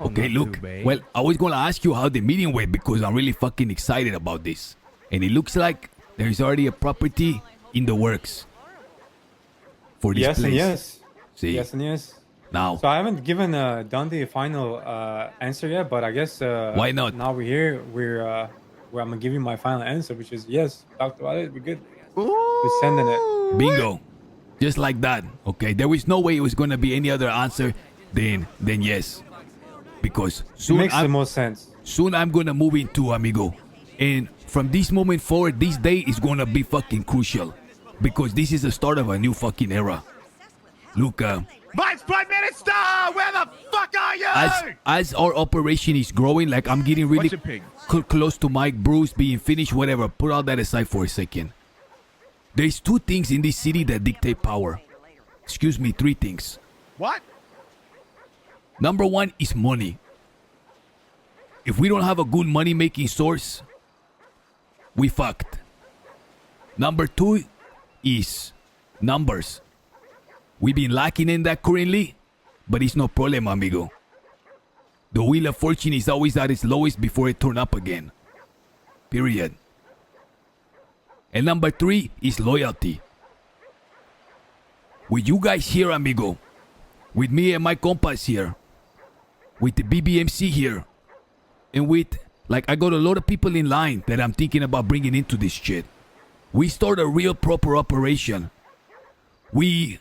Okay, look. Well, I was gonna ask you how the meeting went because I'm really fucking excited about this. And it looks like there's already a property in the works for this Yes place. and yes. See? Yes and yes. Now, So I haven't given Dundee a final answer yet, but I guess why not? now we're here. I'm gonna give you my final answer, which is yes. We talked about it. We're good. We're sending it. Bingo. Just like that. Okay, there was no way it was gonna be any other answer than yes. Because soon Makes the most sense. soon I'm gonna move into Amigo. And from this moment forward, this day is gonna be fucking crucial. Because this is the start of a new fucking era. Look, Vice Prime Minister, where the fuck are you? as our operation is growing, like I'm getting really What's your ping? close to Mike Bruce being finished, whatever. Put all that aside for a second. There's two things in this city that dictate power. Excuse me, three things. What? Number one is money. If we don't have a good money-making source, we fucked. Number two is numbers. We've been lacking in that currently, but it's no problem, amigo. The wheel of fortune is always at its lowest before it turns up again. Period. And number three is loyalty. With you guys here, amigo, with me and my compas here, with the BBMC here, and with, like, I got a lot of people in line that I'm thinking about bringing into this shit. We start a real proper operation. We,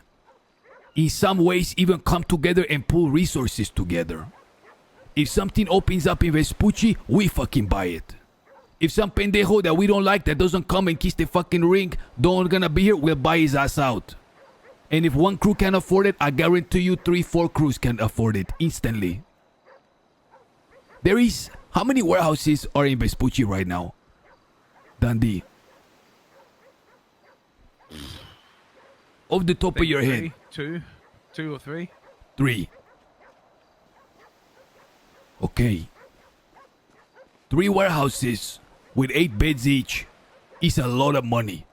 in some ways, even come together and pull resources together. If something opens up in Vespucci, we fucking buy it. If some pendejo that we don't like that doesn't come and kiss the fucking ring, don't gonna be here, we'll buy his ass out. And if one crew can afford it, I guarantee you 3-4 crews can afford it instantly. There is, how many warehouses are in Vespucci right now? Dundee. Off the top of your head. Two or three. 3. Okay. 3 warehouses with 8 beds each is a lot of money.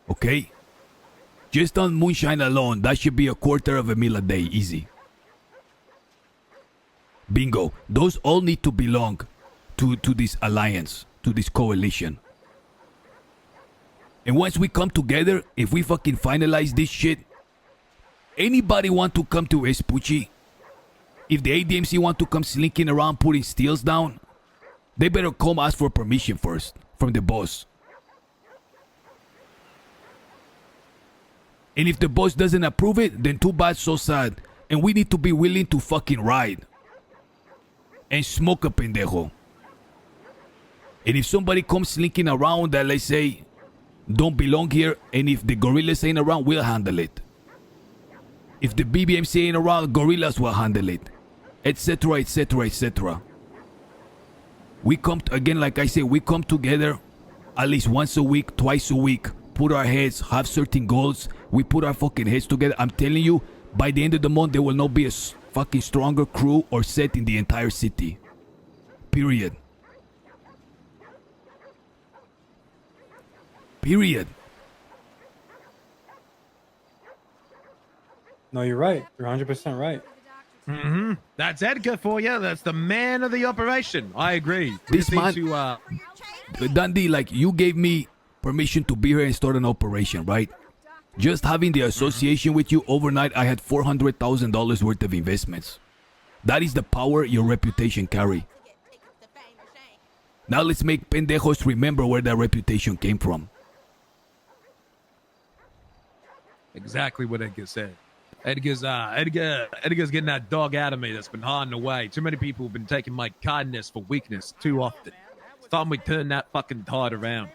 Okay? Just on moonshine alone, that should be $250,000 a day, easy. Bingo. Those all need to belong to this alliance, to this coalition. And once we come together, if we fucking finalize this shit, anybody want to come to Vespucci? If the ADMC want to come slinking around putting steels down, they better come ask for permission first from the boss. And if the boss doesn't approve it, then too bad, so sad. And we need to be willing to fucking ride. And smoke a pendejo. And if somebody comes slinking around that, let's say, don't belong here, and if the gorillas ain't around, we'll handle it. If the BBMC ain't around, gorillas will handle it. Etc, etc, etc. We come, again, like I say, we come together at least once a week, twice a week, put our heads, have certain goals, we put our fucking heads together. I'm telling you, by the end of the month, there will not be a fucking stronger crew or set in the entire city. Period. Period. No, you're right. You're 100% right. Mm-hmm. That's Edgar for you. That's the man of the operation. I agree. This man, Dundee, like, you gave me permission to be here and start an operation, right? Just having the association with you overnight, I had $400,000 worth of investments. That is the power your reputation carry. Now let's make pendejos remember where that reputation came from. Exactly what Edgar said. Edgar's getting that dog out of me that's been hiding away. Too many people have been taking my kindness for weakness too often. It's time we turn that fucking tide around.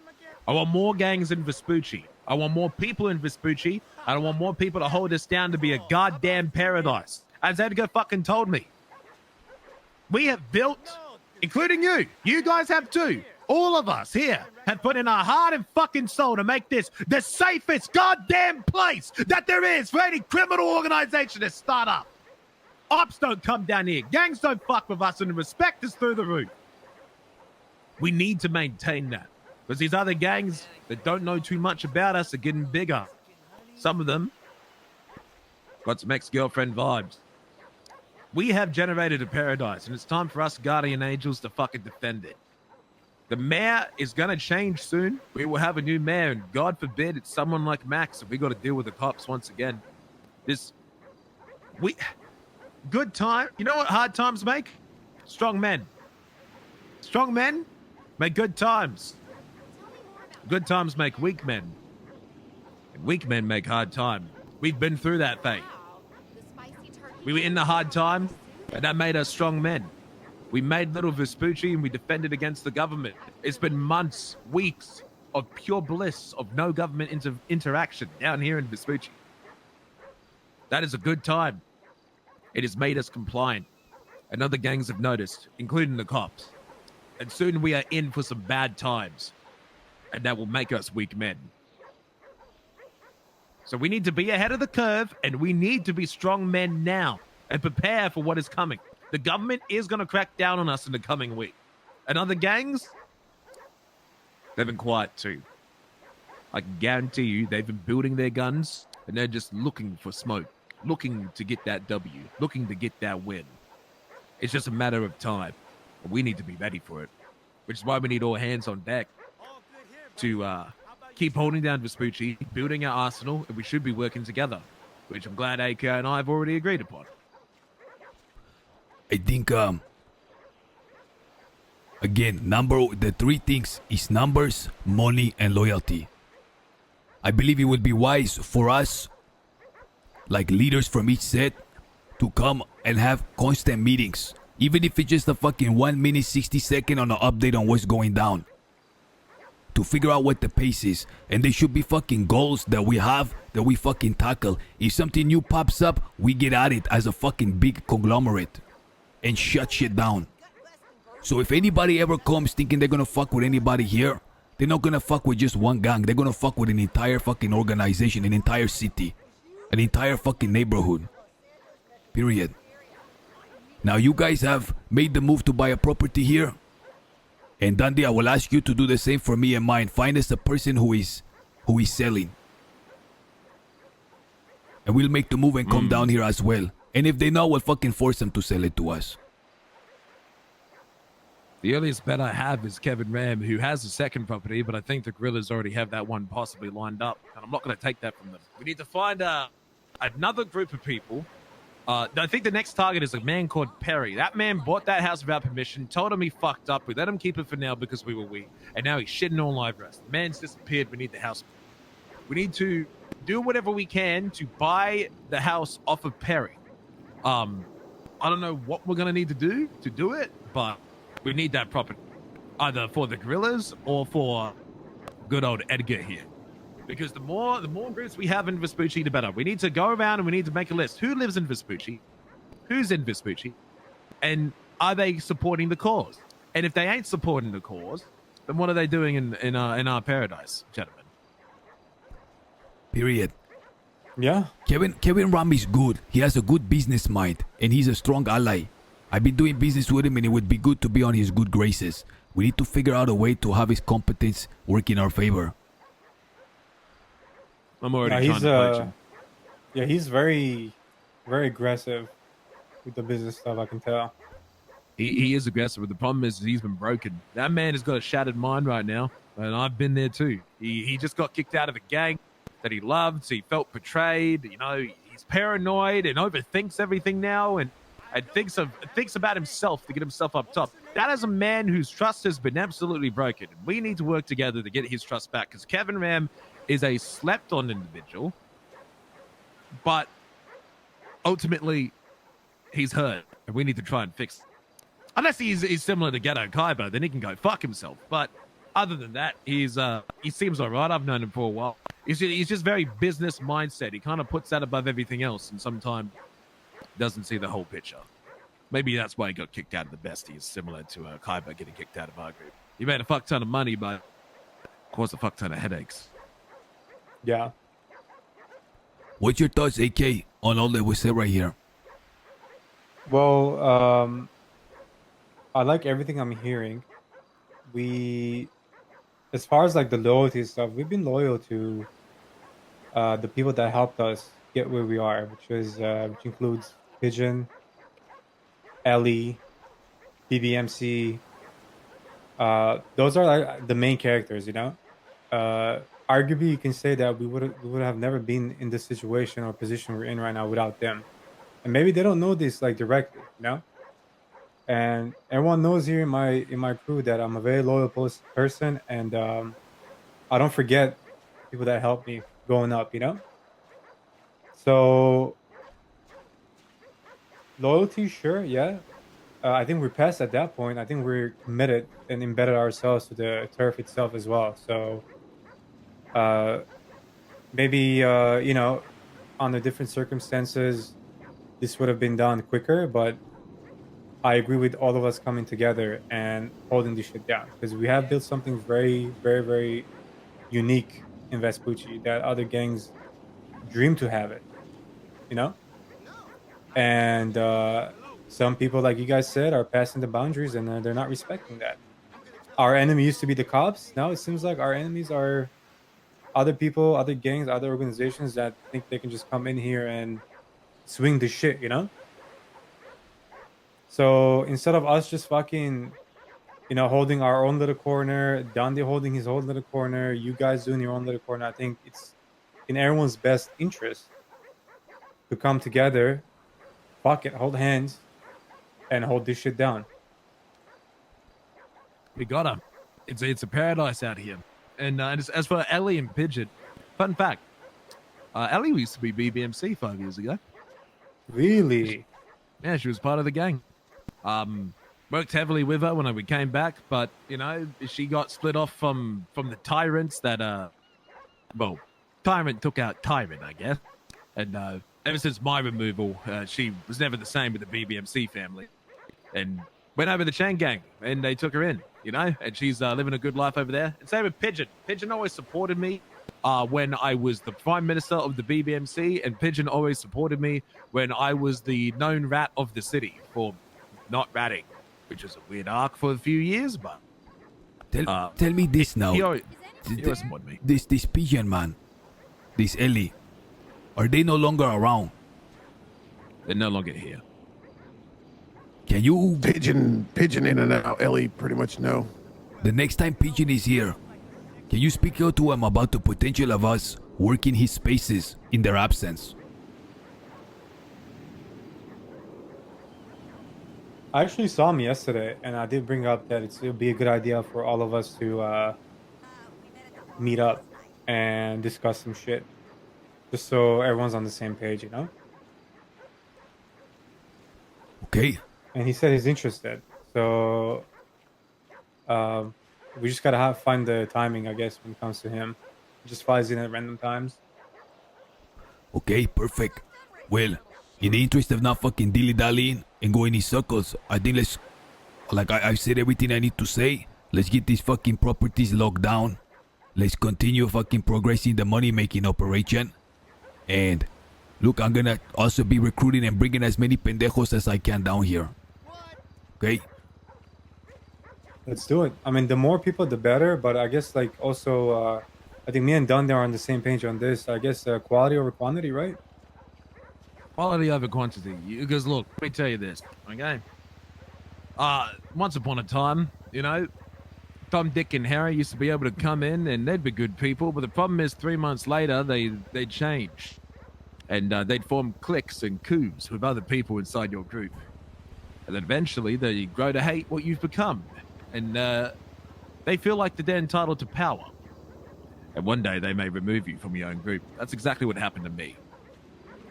I want more gangs in Vespucci. I want more people in Vespucci. I want more people to hold us down to be a goddamn paradise. As Edgar fucking told me. We have built, including you. You guys have too. All of us here have put in our heart and fucking soul to make this the safest goddamn place that there is for any criminal organization to start up. Ops don't come down here. Gangs don't fuck with us, and the respect is through the roof. We need to maintain that. Because these other gangs that don't know too much about us are getting bigger. Some of them got some ex-girlfriend vibes. We have generated a paradise, and it's time for us guardian angels to fucking defend it. The mayor is going to change soon. We will have a new mayor, and God forbid it's someone like Max, and we got to deal with the cops once again. Good time. You know what hard times make? Strong men. Strong men make good times. Good times make weak men. And weak men make hard time. We've been through that phase. We were in the hard time, and that made us strong men. We made little Vespucci, and we defended against the government. It's been months, weeks of pure bliss, of no government interaction down here in Vespucci. That is a good time. It has made us compliant, and other gangs have noticed, including the cops. And soon we are in for some bad times, and that will make us weak men. So we need to be ahead of the curve, and we need to be strong men now and prepare for what is coming. The government is going to crack down on us in the coming week. And other gangs, they've been quiet too. I can guarantee you they've been building their guns, and they're just looking for smoke, looking to get that W, looking to get that win. It's just a matter of time. But we need to be ready for it, which is why we need all hands on deck to keep holding down Vespucci, building our arsenal, and we should be working together, which I'm glad AK and I have already agreed upon. I think, again, the three things is numbers, money, and loyalty. I believe it would be wise for us, like leaders from each set, to come and have constant meetings. Even if it's just a fucking 1 minute, 60 second on an update on what's going down. To figure out what the pace is. And there should be fucking goals that we have, that we fucking tackle. If something new pops up, we get at it as a fucking big conglomerate. And shut shit down. So if anybody ever comes thinking they're gonna fuck with anybody here, they're not gonna fuck with just one gang. They're gonna fuck with an entire fucking organization, an entire city, an entire fucking neighborhood. Period. Now you guys have made the move to buy a property here. And Dundee, I will ask you to do the same for me and mine. Find us a person who is selling. And we'll make the move and come down here as well. And if they know, we'll fucking force them to sell it to us. The earliest bet I have is Kevin Ram, who has a second property, but I think the Guerrillas already have that one possibly lined up. And I'm not going to take that from them. We need to find another group of people. I think the next target is a man called Perry. That man bought that house without permission, told him he fucked up. We let him keep it for now because we were weak. And now he's shitting on live rest. The man's disappeared. We need the house. We need to do whatever we can to buy the house off of Perry. I don't know what we're going to need to do it, but we need that property. Either for the Guerrillas or for good old Edgar here. Because the more groups we have in Vespucci, the better. We need to go around and we need to make a list. Who lives in Vespucci? Who's in Vespucci? And are they supporting the cause? And if they ain't supporting the cause, then what are they doing in our paradise, gentlemen? Period. Yeah. Kevin Ram is good. He has a good business mind, and he's a strong ally. I've been doing business with him, and it would be good to be on his good graces. We need to figure out a way to have his competence work in our favor. I'm already trying to coach him. Yeah, he's very, very aggressive with the business stuff, I can tell. He is aggressive, but the problem is he's been broken. That man has got a shattered mind right now, and I've been there too. He just got kicked out of a gang that he loved. He felt betrayed. You know, he's paranoid and overthinks everything now, and thinks about himself to get himself up top. That is a man whose trust has been absolutely broken. We need to work together to get his trust back, because Kevin Ram is a slept-on individual, but ultimately he's hurt, and we need to try and fix it. Unless he's similar to Ghetto Kaiba, then he can go fuck himself. But other than that, he seems all right. I've known him for a while. He's just very business mindset. He kind of puts that above everything else, and sometimes doesn't see the whole picture. Maybe that's why he got kicked out of the besties, similar to Kaiba getting kicked out of our group. He made a fuck ton of money, but caused a fuck ton of headaches. Yeah. What's your thoughts, AK, on all that we said right here? Well, I like everything I'm hearing. As far as like the loyalty stuff, we've been loyal to the people that helped us get where we are, which includes Pigeon, Ellie, BBMC. Those are like the main characters, you know. Arguably, you can say that we would have never been in this situation or position we're in right now without them. And maybe they don't know this like directly, you know. And everyone knows here in my crew that I'm a very loyal person, and I don't forget people that helped me growing up, you know. So loyalty, sure, yeah. I think we're past at that point. I think we're committed and embedded ourselves to the turf itself as well. So uh, maybe under different circumstances, this would have been done quicker. But I agree with all of us coming together and holding this shit down because we have built something very, very, very unique in Vespucci that other gangs dream to have it. You know, and some people, like you guys said, are passing the boundaries and they're not respecting that. Our enemy used to be the cops. Now it seems like our enemies are other people, other gangs, other organizations that think they can just come in here and swing the shit, you know? So instead of us just fucking, holding our own little corner, Dante holding his own little corner, you guys doing your own little corner, I think it's in everyone's best interest to come together, fuck it, hold hands, and hold this shit down. We got him. It's a paradise out here. And as for Ellie and Pigeon, fun fact, Ellie used to be BBMC 5 years ago. Really? Yeah, she was part of the gang. Worked heavily with her when we came back, but she got split off from the tyrants that Tyrant took out Tyrant, I guess. And ever since my removal, she was never the same with the BBMC family. And went over the chain gang, and they took her in, and she's living a good life over there. And same with Pigeon. Pigeon always supported me when I was the prime minister of the BBMC, and Pigeon always supported me when I was the known rat of the city for not ratting, which was a weird arc for a few years, but... Tell me this now. He always supported me. This Pigeon man, this Ellie, are they no longer around? They're no longer here. Can you... Pigeon in and out. Ellie, pretty much no. The next time Pigeon is here, can you speak out to him about the potential of us working his spaces in their absence? I actually saw him yesterday, and I did bring up that it would be a good idea for all of us to meet up and discuss some shit. Just so everyone's on the same page, you know? Okay. And he said he's interested. So we just gotta find the timing, I guess, when it comes to him. He just flies in at random times. Okay, perfect. Well, in the interest of not fucking dilly-dallying and going in circles, I think I've said everything I need to say. Let's get these fucking properties locked down. Let's continue fucking progressing the money-making operation. And look, I'm gonna also be recruiting and bringing as many pendejos as I can down here. Okay? Let's do it. I mean, the more people, the better. But I guess, also, I think me and Dundee are on the same page on this. I guess quality over quantity, right? Quality over quantity. Because look, let me tell you this, okay? Once upon a time, Tom, Dick, and Harry used to be able to come in and they'd be good people, but the problem is 3 months later, they'd change. And they'd form cliques and coups with other people inside your group. And then eventually they grow to hate what you've become. And they feel like they're entitled to power. And one day they may remove you from your own group. That's exactly what happened to me.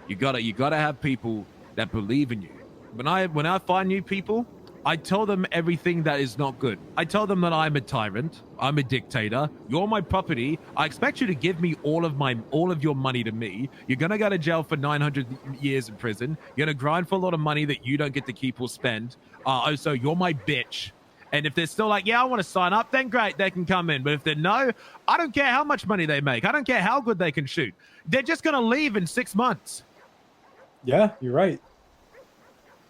You gotta have people that believe in you. When I find new people, I tell them everything that is not good. I tell them that I'm a tyrant, I'm a dictator, you're my property, I expect you to give me all of your money to me. You're gonna go to jail for 900 years in prison. You're gonna grind for a lot of money that you don't get to keep or spend. So you're my bitch. And if they're still like, yeah, I want to sign up, then great, they can come in. But if they're no, I don't care how much money they make. I don't care how good they can shoot. They're just gonna leave in 6 months. Yeah, you're right.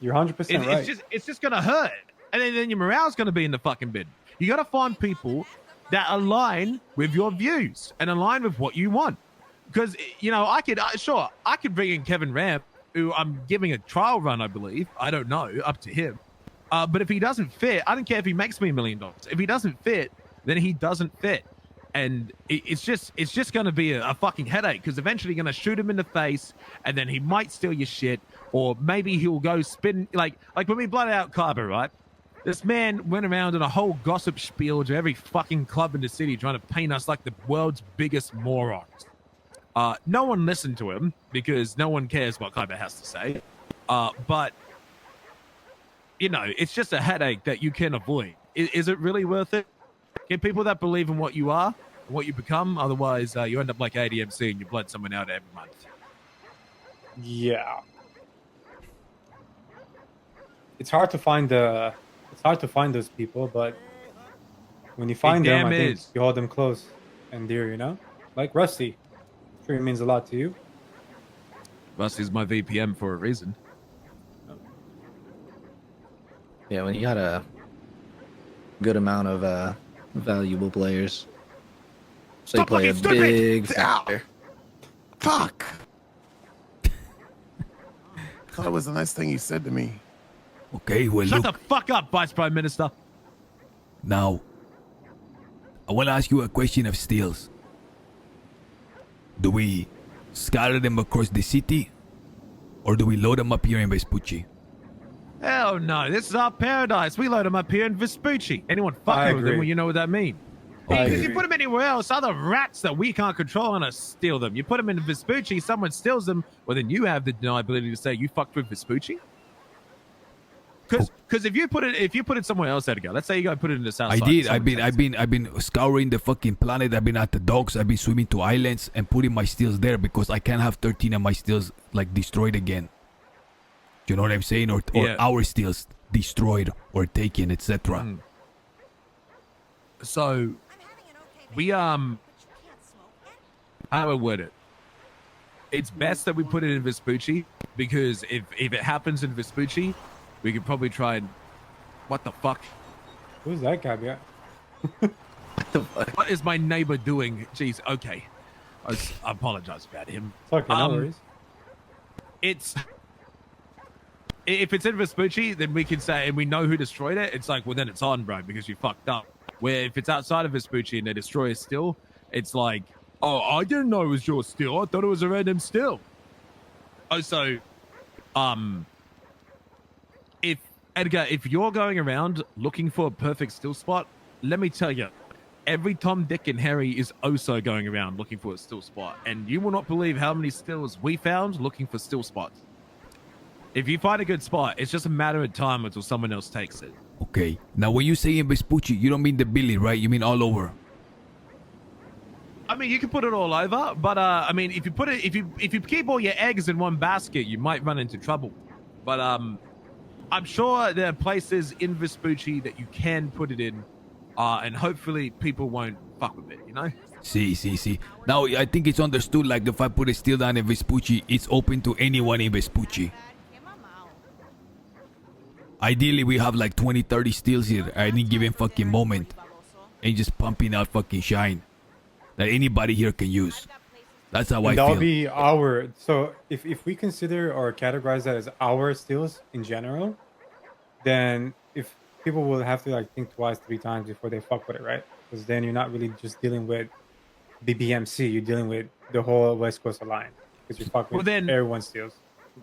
You're 100% right. It's just gonna hurt, and then your morale's gonna be in the fucking bin. You gotta find people that align with your views and align with what you want. Because I could bring in Kevin Ram, who I'm giving a trial run, I believe. I don't know, up to him. But if he doesn't fit, I don't care if he makes me $1 million. If he doesn't fit, then he doesn't fit. And it's just going to be a fucking headache, because eventually you're going to shoot him in the face, and then he might steal your shit, or maybe he'll go spin like when we blotted out Carver, right? This man went around in a whole gossip spiel to every fucking club in the city, trying to paint us like the world's biggest morons. No one listened to him because no one cares what Kyber has to say. But you know, it's just a headache that you can avoid. Is it really worth it? Get people that believe in what you are, what you become. Otherwise, you end up like ADMC and you blood someone out every month. Yeah. It's hard to find those people, but when you find them, I think you hold them close and dear, you know? Like Rusty. I'm sure it means a lot to you. Rusty's my VPM for a reason. Yeah, when you got a good amount of valuable players, so you play a big factor. Fuck. Thought it was a nice thing he said to me. Okay, well, Shut look. the fuck up, Vice Prime Minister. Now, I want to ask you a question of steals. Do we scatter them across the city, or do we load them up here in Vespucci? Hell no, this is our paradise. We load them up here in Vespucci. Anyone fucking with them, well, you know what that means. Because you put them anywhere else, other rats that we can't control are gonna steal them. You put them in Vespucci, someone steals them, well then you have the deniability to say you fucked with Vespucci. Because if you put it somewhere else, Edgar, let's say you go put it in the south I side. did. I've been scouring the fucking planet. I've been at the docks. I've been swimming to islands and putting my steals there because I can't have 13 of my steals like destroyed again. You know what I'm saying? Or our steals destroyed or taken, etc. So we how do I word it? It's best that we put it in Vespucci, because if it happens in Vespucci, we could probably try and what the fuck? Who's that guy? Yeah. What is my neighbor doing? Jeez, okay. I apologize about him. It's okay, no worries. If it's in Vespucci, then we can say, and we know who destroyed it, it's like, well, then it's on, bro, because you fucked up. Where if it's outside of Vespucci and they destroy a still, it's like, oh, I didn't know it was your still. I thought it was a random still. Oh, so, if, Edgar, if you're going around looking for a perfect still spot, let me tell you, every Tom, Dick, and Harry is also going around looking for a still spot. And you will not believe how many stills we found looking for still spots. If you find a good spot, it's just a matter of time until someone else takes it. Okay. Now, when you say in Vespucci, you don't mean the Billy, right? You mean all over. I mean, you can put it all over, but I mean, if you keep all your eggs in one basket, you might run into trouble. But I'm sure there are places in Vespucci that you can put it in, and hopefully people won't fuck with it, you know? See. Now, I think it's understood, like, if I put a steel down in Vespucci, it's open to anyone in Vespucci. Ideally, we have like 20, 30 steals here at any given fucking moment. And just pumping out fucking shine that anybody here can use. That's how I feel. That'll be our... So, if we consider or categorize that as our steals in general, then if people will have to like think twice, 3 times before they fuck with it, right? Because then you're not really just dealing with BBMC, you're dealing with the whole West Coast Alliance. Because you're fucking with everyone's steals.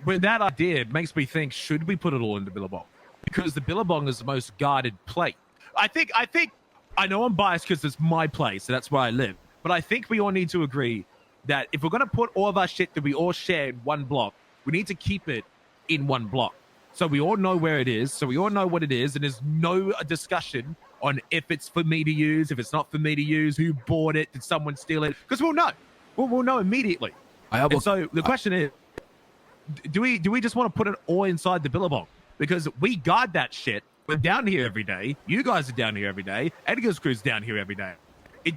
With that idea, it makes me think, should we put it all into Billabong? Because the Billabong is the most guarded place. I know I'm biased because it's my place, so that's where I live. But I think we all need to agree that if we're going to put all of our shit that we all share in one block, we need to keep it in one block. So we all know where it is, so we all know what it is, and there's no discussion on if it's for me to use, if it's not for me to use, who bought it, did someone steal it? Because we'll know. We'll know immediately. So the question is, do we just want to put it all inside the Billabong? Because we guard that shit. We're down here every day. You guys are down here every day. Edgar's crew's down here every day.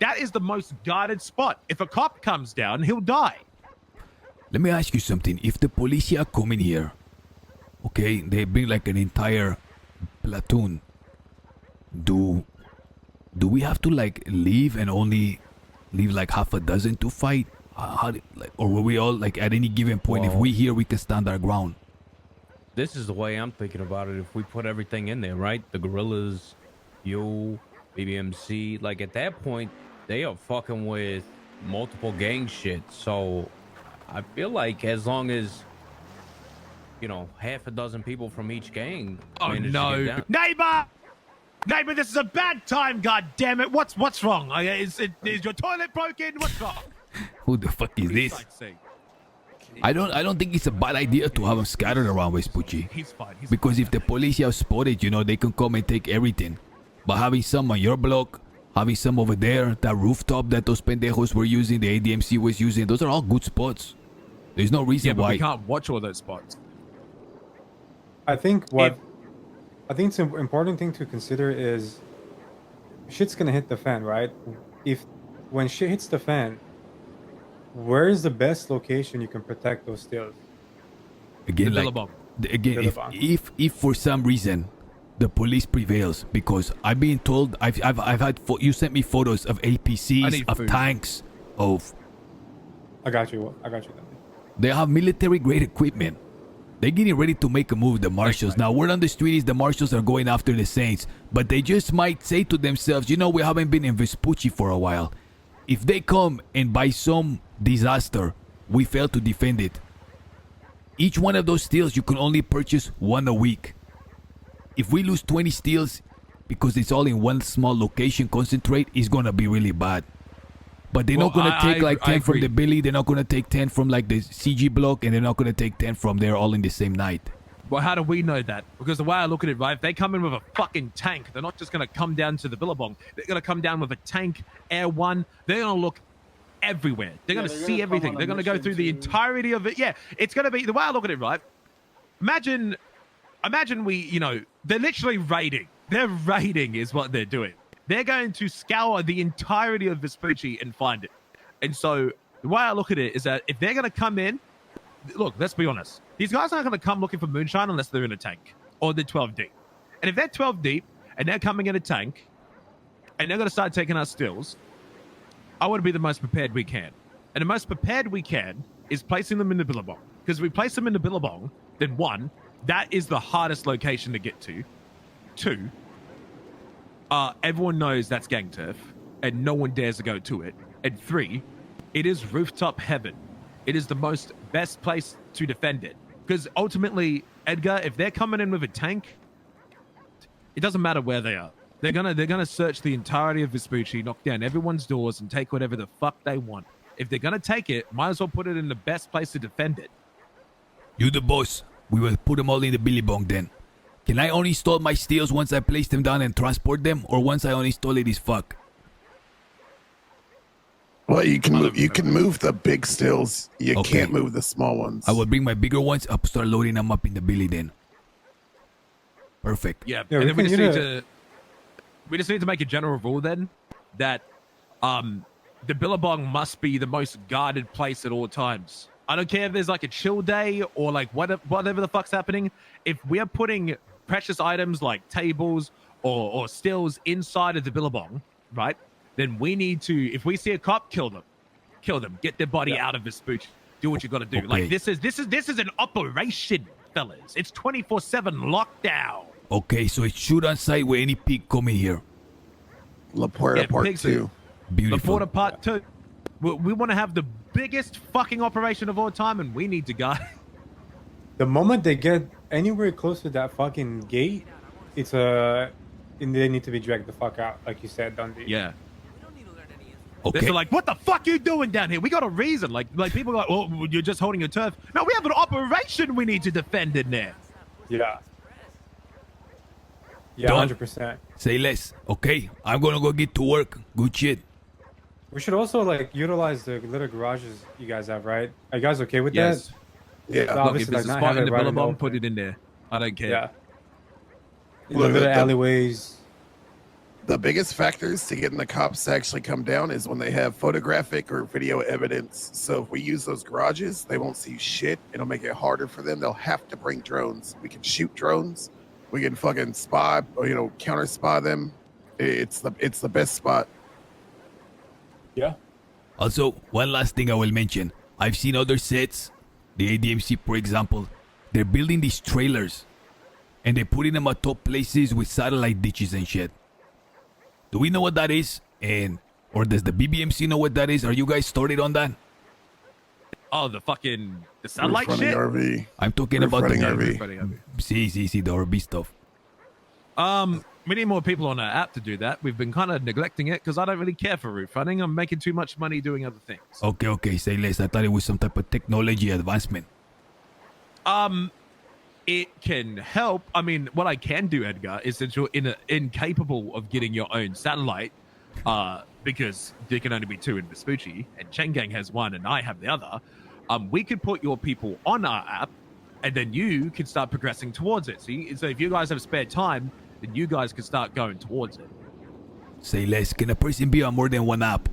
That is the most guarded spot. If a cop comes down, he'll die. Let me ask you something. If the police are coming here, okay, they bring like an entire platoon. Do we have to like leave and only leave like half a dozen to fight? or were we all like at any given point? If Well- we here, we can stand our ground. This is the way I'm thinking about it. If we put everything in there, right? The Gorillas, you, BBMC, like at that point, they are fucking with multiple gang shit. So I feel like as long as, you know, half a dozen people from each gang. Oh manage to get no, down- neighbor, this is a bad time. God damn it! What's wrong? Is your toilet broken? What's wrong? Who the fuck is this? Sightseeing. I don't think it's a bad idea to have them scattered around Vespucci. He's fine. He's Because fine. if the police have spotted, you know, they can come and take everything. But having some on your block, having some over there, that rooftop that those pendejos were using, the ADMC was using, those are all good spots. There's no reason yeah, but why. we can't watch all those spots. I think it's an important thing to consider is shit's gonna hit the fan, right? When shit hits the fan, where is the best location you can protect those steals? Again, The like, Billabong. again, Billabong. if for some reason the police prevails, because I've been told, I've had, you sent me photos of I APCs, need of food. tanks, of, I got you. Then. they have military grade equipment. They're getting ready to make a move, the marshals. Now, word on the street is the marshals are going after the Saints, but they just might say to themselves, you know, we haven't been in Vespucci for a while. If they come and by some disaster, we fail to defend it, each one of those steals, you can only purchase one a week. If we lose 20 steals because it's all in one small location concentrate, it's going to be really bad. But they're not going to take like 10 from agree. the Billy, they're not going to take 10 from like the CG block, and they're not going to take 10 from there all in the same night. Well, how do we know that? Because the way I look at it, right, if they come in with a fucking tank, they're not just going to come down to the Billabong. They're going to come down with a tank, Air One. They're going to look everywhere. They're going to see everything. They're going to go through the entirety of it. Yeah, it's going to be, the way I look at it, right, imagine we, you know, they're literally raiding. They're raiding is what they're doing. They're going to scour the entirety of Vespucci and find it. And so the way I look at it is that if they're going to come in, look, let's be honest. These guys aren't going to come looking for moonshine unless they're in a tank or they're 12 deep. And if they're 12 deep and they're coming in a tank and they're going to start taking our stills, I want to be the most prepared we can. And the most prepared we can is placing them in the Billabong. Because if we place them in the Billabong, then one, that is the hardest location to get to. Two, everyone knows that's gang turf and no one dares to go to it. And three, it is rooftop heaven. It is the most best place to defend it. Because ultimately, Edgar, if they're coming in with a tank, it doesn't matter where they are. They're gonna search the entirety of Vespucci, knock down everyone's doors, and take whatever the fuck they want. If they're gonna take it, might as well put it in the best place to defend it. You the boss. We will put them all in the Billabong then. Can I only install my steels once I place them down and transport them, or once I uninstall it is fuck? Well, you can move the big stills. You Okay. can't move the small ones. I will bring my bigger ones up, start loading them up in the Billy then. Perfect. Yeah, Yeah, and we then we can just need either- to make a general rule then that the Billabong must be the most guarded place at all times. I don't care if there's like a chill day or like whatever the fuck's happening. If we are putting precious items like tables or stills inside of the Billabong, right? Then we need to, if we see a cop, kill them, get their body out of Vespucci. Do what you got to do. Okay. Like this is an operation, fellas. It's 24/7 lockdown. Okay, so it's shoot on sight with any pig coming here. La Puerta Yeah, Part pigs 2. Beautiful. Before the part 2, we want to have the biggest fucking operation of all time, and we need to guard. The moment they get anywhere close to that fucking gate, and they need to be dragged the fuck out, like you said, Dundee. Yeah. Okay. They're like, what the fuck you doing down here? We got a reason. Like people are like, well, you're just holding your turf. No, we have an operation we need to defend in there. Yeah. Yeah, Done. 100%. Say less. Okay, I'm gonna go get to work. Good shit. We should also like utilize the little garages you guys have, right? Are you guys okay with Yes. that? Yeah. Look, if Obviously, there's a like, not spot have in it the right in the Billabong, open. put it in there. I don't care. Yeah. In the Look, little the- alleyways. The biggest factors to getting the cops to actually come down is when they have photographic or video evidence. So if we use those garages, they won't see shit. It'll make it harder for them. They'll have to bring drones. We can shoot drones. We can fucking spy or counter spy them. It's the best spot. Yeah. Also, one last thing I will mention. I've seen other sets, the ADMC for example, they're building these trailers and they're putting them at top places with satellite dishes and shit. Do we know what that is? Or does the BBMC know what that is? Are you guys started on that? Oh, the satellite Roof running shit. RV. I'm talking Roof about the running RV. See, the RV stuff. We need more people on our app to do that. We've been kind of neglecting it because I don't really care for roof running. I'm making too much money doing other things. Okay, say less. I thought it was some type of technology advancement. It can help. I mean, what I can do, Edgar, is that you're incapable of getting your own satellite, because there can only be 2 in Vespucci, and Chengang has 1 and I have the other. We could put your people on our app, and then you can start progressing towards it. So if you guys have spare time, then you guys can start going towards it. Say less. Can a person be on more than one app?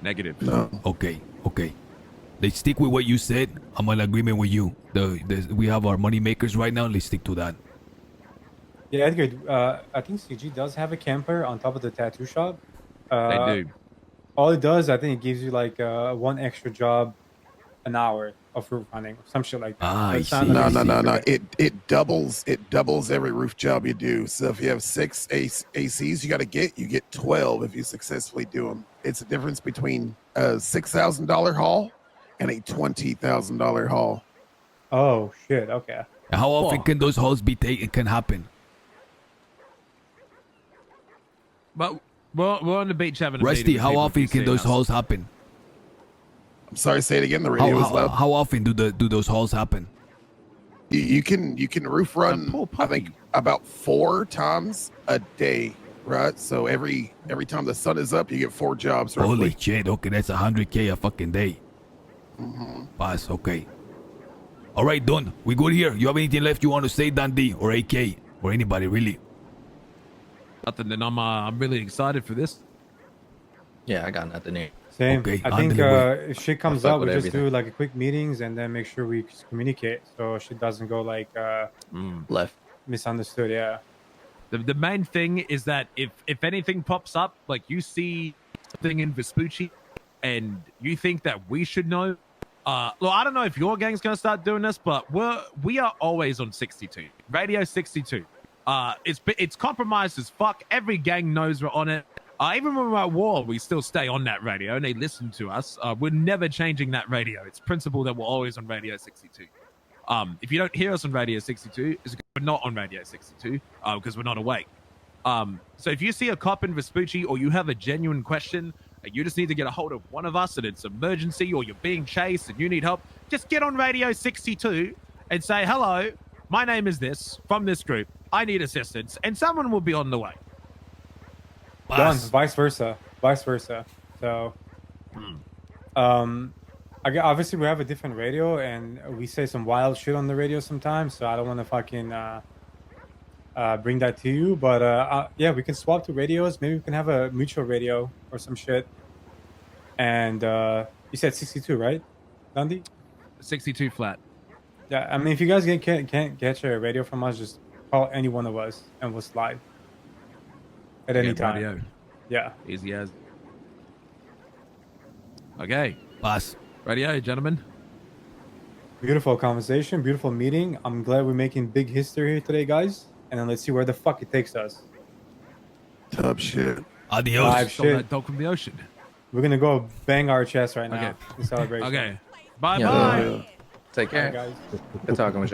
Negative. No. Okay. Let's stick with what you said. I'm in agreement with you. We have our money makers right now. Let's stick to that. Yeah, Edgar. I think CG does have a camper on top of the tattoo shop. They do. All it does, I think, it gives you like 1 extra job an hour of roof running or some shit like that. Ah, But it's I not see. like No. a secret. It doubles every roof job you do. So if you have 6 ACs, you get 12 if you successfully do them. It's a difference between a $6,000 haul and a $20,000 haul. Oh shit. Okay. How often can those halls be taken? Can happen? But we're on the beach having a Rusty, meeting with how people often who've can seen those us. halls happen? I'm sorry, say it again. The radio is loud. How often do those halls happen? You can roof run, poor I think, puppy. about 4 times a day, right? So every time the sun is up, you get 4 jobs roughly. Holy shit. Okay, that's 100K a fucking day. Pass. Okay. All right, Don. We good here. You have anything left you want to say, Dandy or AK or anybody really? Nothing. Then I'm really excited for this. Yeah, I got nothing here. Same. Okay, I think underway. if shit comes fuck up, we with just everything. do like a quick meetings and then make sure we just communicate so shit doesn't go like Left. misunderstood. Yeah. The main thing is that if anything pops up, like you see something in Vespucci, and you think that we should know, look, I don't know if your gang's gonna start doing this, but we are always on 62 radio 62. It's compromised as fuck. Every gang knows we're on it. Even when we're at war, we still stay on that radio and they listen to us. We're never changing that radio. It's principle that we're always on radio 62. If you don't hear us on radio 62, it's because we're not on radio 62 because we're not awake. So if you see a cop in Vespucci or you have a genuine question and you just need to get a hold of one of us and it's emergency or you're being chased and you need help, just get on radio 62 and say, hello, my name is this from this group. I need assistance, and someone will be on the way. Done. Pass. Vice versa. So, obviously we have a different radio and we say some wild shit on the radio sometimes. So I don't want to fucking bring that to you, but yeah, we can swap to radios. Maybe we can have a mutual radio or some shit. And you said 62, right, Dundee? 62 flat. Yeah, I mean, if you guys can't get your radio from us, just call any one of us and we'll slide at any time. Radio. Yeah. Easy as. Okay. Pass. Radio, gentlemen. Beautiful conversation, beautiful meeting. I'm glad we're making big history here today, guys. And then let's see where the fuck it takes us. Top shit. Adios. Live Stole that shit. dog from the ocean. We're gonna go bang our chest right now Okay. in celebration. Okay. Bye Yeah. bye. Take All right, care. guys. Good talking with you.